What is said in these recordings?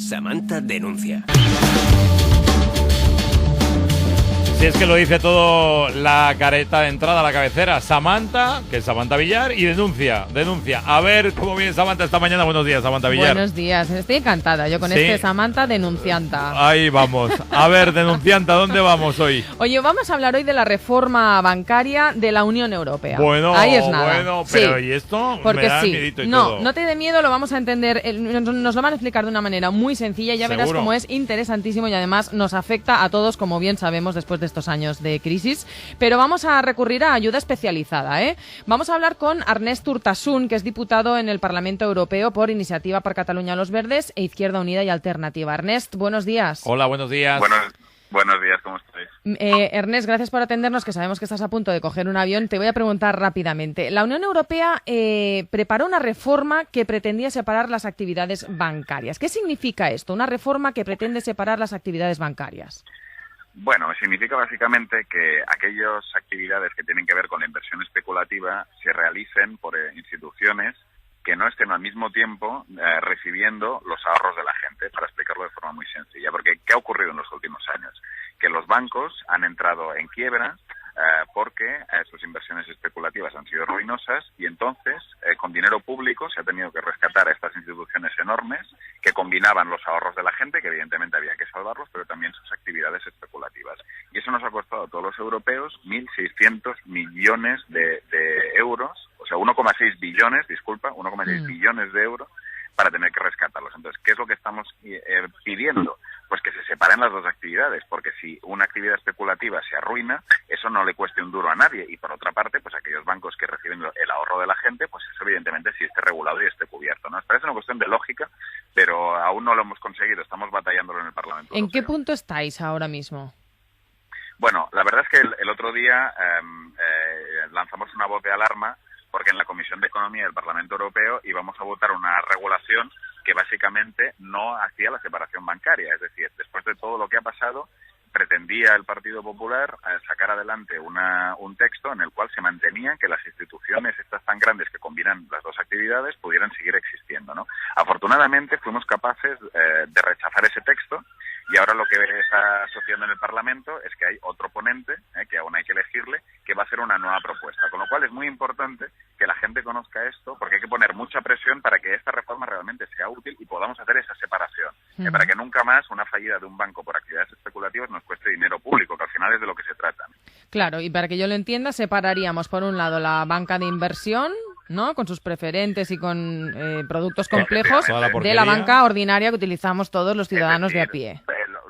Samantha denuncia. Si es que lo dice todo la careta de entrada, la cabecera. Samantha, que es Samantha Villar, y denuncia. A ver cómo viene Samantha esta mañana. Buenos días, Samantha Villar. Buenos días, estoy encantada yo con este Samantha denuncianta. Ahí vamos. A ver, denuncianta, ¿dónde vamos hoy? Oye, vamos a hablar hoy de la reforma bancaria de la Unión Europea. Bueno, ahí es nada. pero sí. ¿y esto? Porque me da sí, miedito y no, todo. no te dé miedo, lo vamos a entender, nos lo van a explicar de una manera muy sencilla, ya verás cómo es interesantísimo y además nos afecta a todos, como bien sabemos, después de estos años de crisis, pero vamos a recurrir a ayuda especializada, ¿eh? Vamos a hablar con Ernest Urtasun, que es diputado en el Parlamento Europeo por Iniciativa per Catalunya Los Verdes e Izquierda Unida y Alternativa. Ernest, buenos días. Hola, buenos días. Buenos días, ¿cómo estáis? Ernest, gracias por atendernos, que sabemos que estás a punto de coger un avión. Te voy a preguntar rápidamente. La Unión Europea preparó una reforma que pretendía separar las actividades bancarias. ¿Qué significa esto? Una reforma que pretende separar las actividades bancarias. Bueno, significa básicamente que aquellas actividades que tienen que ver con la inversión especulativa se realicen por instituciones que no estén al mismo tiempo recibiendo los ahorros de la gente, para explicarlo de forma muy sencilla. Porque, ¿qué ha ocurrido en los últimos años? Que los bancos han entrado en quiebra porque sus inversiones especulativas han sido ruinosas y entonces, con dinero público, se ha tenido que rescatar a estas instituciones enormes que combinaban los ahorros de la gente, que evidentemente había que salvarlos, pero también sus actividades especulativas. Y eso nos ha costado a todos los europeos 1.600 millones de euros, o sea, 1,6 billones, 1,6 billones de euros, para tener que rescatarlos. Entonces, ¿qué es lo que estamos pidiendo? Pues que se separen las dos actividades, porque si una actividad especulativa se arruina, eso no le cueste un duro a nadie. Y por otra parte, pues aquellos bancos que reciben el ahorro de la gente, pues eso evidentemente sí esté regulado y esté cubierto, ¿no? Nos parece una cuestión de lógica, pero aún no lo hemos conseguido. Estamos batallándolo en el Parlamento ¿En Europeo. qué punto estáis ahora mismo? Bueno, la verdad es que el otro día lanzamos una voz de alarma porque en la Comisión de Economía del Parlamento Europeo íbamos a votar una regulación que básicamente no hacía la separación bancaria. Es decir, después de todo lo que ha pasado, pretendía el Partido Popular sacar adelante un texto en el cual se mantenía que las instituciones estas tan grandes que combinan las dos actividades pudieran seguir existiendo, ¿no? Afortunadamente fuimos capaces de rechazar ese texto y ahora lo que está asociando en el Parlamento es que hay otro ponente, que aún hay que elegirle, que va a hacer una nueva propuesta. Con lo cual es muy importante que la gente conozca esto, porque hay que poner mucha presión para que esta reforma realmente sea útil y podamos hacer esa separación. Para que nunca más una fallida de un banco por actividades especulativas nos cueste dinero público, que al final es de lo que se trata. Claro, y para que yo lo entienda, separaríamos por un lado la banca de inversión, ¿no?, con sus preferentes y con productos complejos, de la banca ordinaria que utilizamos todos los ciudadanos de a pie.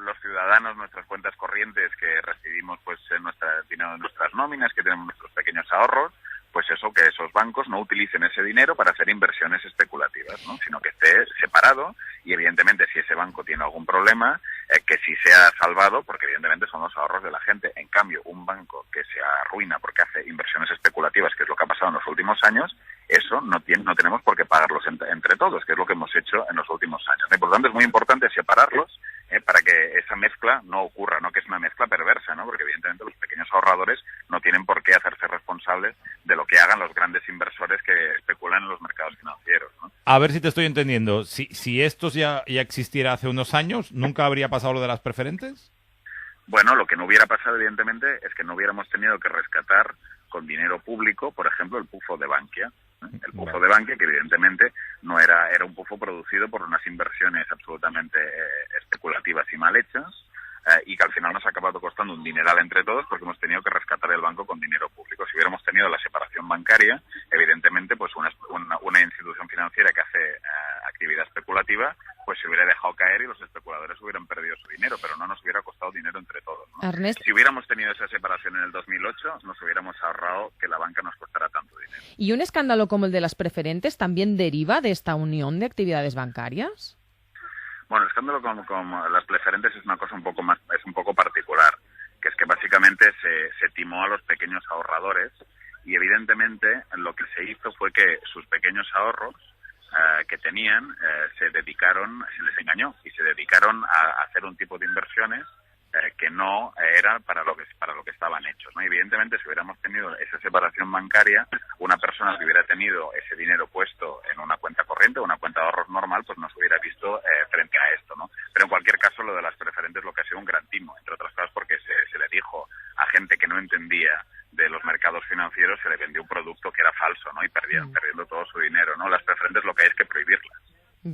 Los ciudadanos, nuestras cuentas corrientes que recibimos pues en dinero de nuestras nóminas, que tenemos nuestros pequeños ahorros, pues eso, que esos bancos no utilicen ese dinero para hacer inversiones especulativas, ¿no?, sino que esté separado y evidentemente si ese banco tiene algún problema, que sí sea salvado, porque evidentemente son los ahorros de la gente. En cambio, un banco que se arruina porque hace inversiones especulativas, que es lo que ha pasado en los últimos años, eso no tenemos por qué pagarlos entre todos, que es lo que hemos hecho en los últimos años. Y por lo tanto es muy importante separarlos para que esa mezcla no ocurra, ¿no?, que es una mezcla perversa, ¿no?, porque evidentemente los pequeños ahorradores no tienen por qué hacerse responsables de lo que hagan los grandes inversores que especulan en los mercados financieros, ¿no? A ver si te estoy entendiendo. Si esto ya existiera hace unos años, ¿nunca habría pasado lo de las preferentes? Bueno, lo que no hubiera pasado, evidentemente, es que no hubiéramos tenido que rescatar con dinero público, por ejemplo, el pufo de Bankia. El pufo de Bankia, que evidentemente no era un pufo producido por unas inversiones absolutamente especulativas y mal hechas, y que al final nos ha acabado costando un dineral entre todos porque hemos tenido que rescatar el banco con dinero público. Si hubiéramos tenido la separación bancaria, evidentemente pues una institución financiera que hace actividad especulativa pues se hubiera dejado caer y los especuladores hubieran perdido su dinero, pero no nos hubiera costado dinero entre todos, ¿no? Ernest, si hubiéramos tenido esa separación en el 2008, nos hubiéramos ahorrado que la banca nos costara tanto dinero. ¿y un escándalo como el de las preferentes también deriva de esta unión de actividades bancarias? Bueno, el escándalo con las preferentes es una cosa un poco particular, que es que básicamente se timó a los pequeños ahorradores y evidentemente lo que se hizo fue que sus pequeños ahorros que tenían se les engañó y se dedicaron a hacer un tipo de inversiones que no era para lo que estaban hechos, ¿no? Evidentemente, si hubiéramos tenido esa separación bancaria, una persona que hubiera tenido ese dinero puesto en una cuenta corriente o una cuenta de ahorros normal, pues no se hubiera visto frente a esto, ¿no?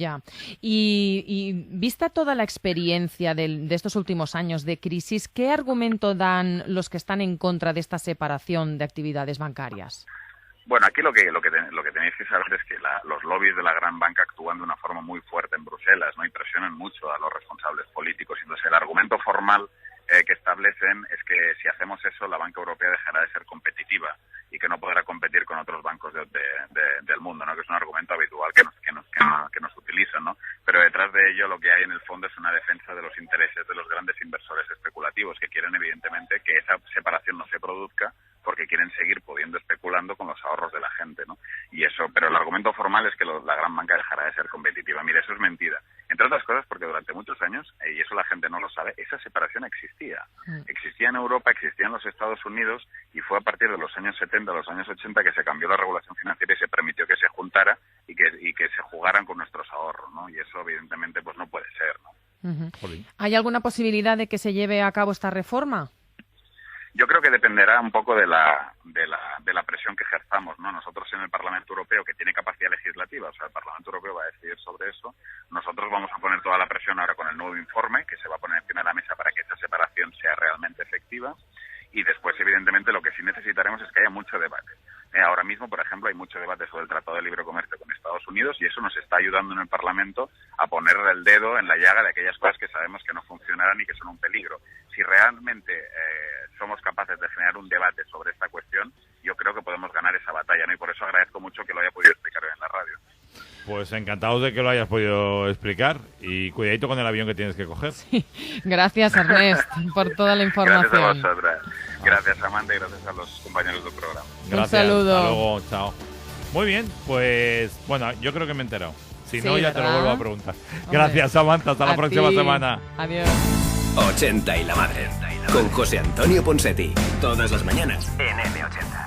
Ya. Y vista toda la experiencia de estos últimos años de crisis, ¿qué argumento dan los que están en contra de esta separación de actividades bancarias? Bueno, aquí lo que tenéis que saber es que los lobbies de la gran banca actúan de una forma muy fuerte en Bruselas, ¿no? Y presionan mucho a los responsables políticos. Entonces, el argumento formal que establecen es que si hacemos eso, la banca europea dejará de ser competitiva y que no podrá competir con otros bancos del mundo, ¿no? Que es un argumento habitual que nos utilizan, ¿no? Pero detrás de ello lo que hay en el fondo es una defensa de los intereses de los grandes inversores especulativos que quieren evidentemente que esa separación no se produzca porque quieren seguir pudiendo especulando con los ahorros de la gente, ¿no? Y eso, pero el argumento formal es que la gran banca dejará de ser competitiva. Mire, eso es mentira. Entre otras cosas porque durante muchos años, y eso la gente no lo sabe, esa separación existía. Existía en Europa, existía en los Estados Unidos y fue a partir de los años 70, los años 80 que se cambió la regulación financiera y se permitió que se juntara y que se jugaran con nuestros ahorros, ¿no? Y eso evidentemente pues no puede ser, ¿no? ¿Hay alguna posibilidad de que se lleve a cabo esta reforma? Yo creo que dependerá un poco de la presión que ejerzamos, ¿no? Nosotros en el Parlamento Europeo, que tiene capacidad legislativa, o sea, el Parlamento Europeo va a decidir sobre eso, nosotros vamos a poner toda la presión ahora con el nuevo informe, que se va a poner encima de la mesa para que esa separación sea realmente efectiva, y después, evidentemente, lo que sí necesitaremos es que haya mucho debate. Ahora mismo, por ejemplo, hay mucho debate sobre el Tratado de Libre Comercio con Estados Unidos y eso nos está ayudando en el Parlamento a poner el dedo en la llaga de aquellas cosas que sabemos que no funcionarán y que son un peligro. Si realmente somos capaces de generar un debate sobre esta cuestión, yo creo que podemos ganar esa batalla, ¿no? Y por eso agradezco mucho que lo haya podido explicar hoy en la radio. Pues encantados de que lo hayas podido explicar y cuidadito con el avión que tienes que coger. Sí. Gracias, Ernest, por toda la información. Gracias a vosotras. Gracias, Amanda, y gracias a los compañeros del programa. Un Gracias. saludo. Hasta luego, chao. Muy bien, pues bueno, yo creo que me he enterado. Si no, ya ¿verdad? te lo vuelvo a preguntar. Gracias, Samantha. Hasta la próxima semana. Adiós. 80 y la madre. Con José Antonio Ponsetti. Todas las mañanas en M80.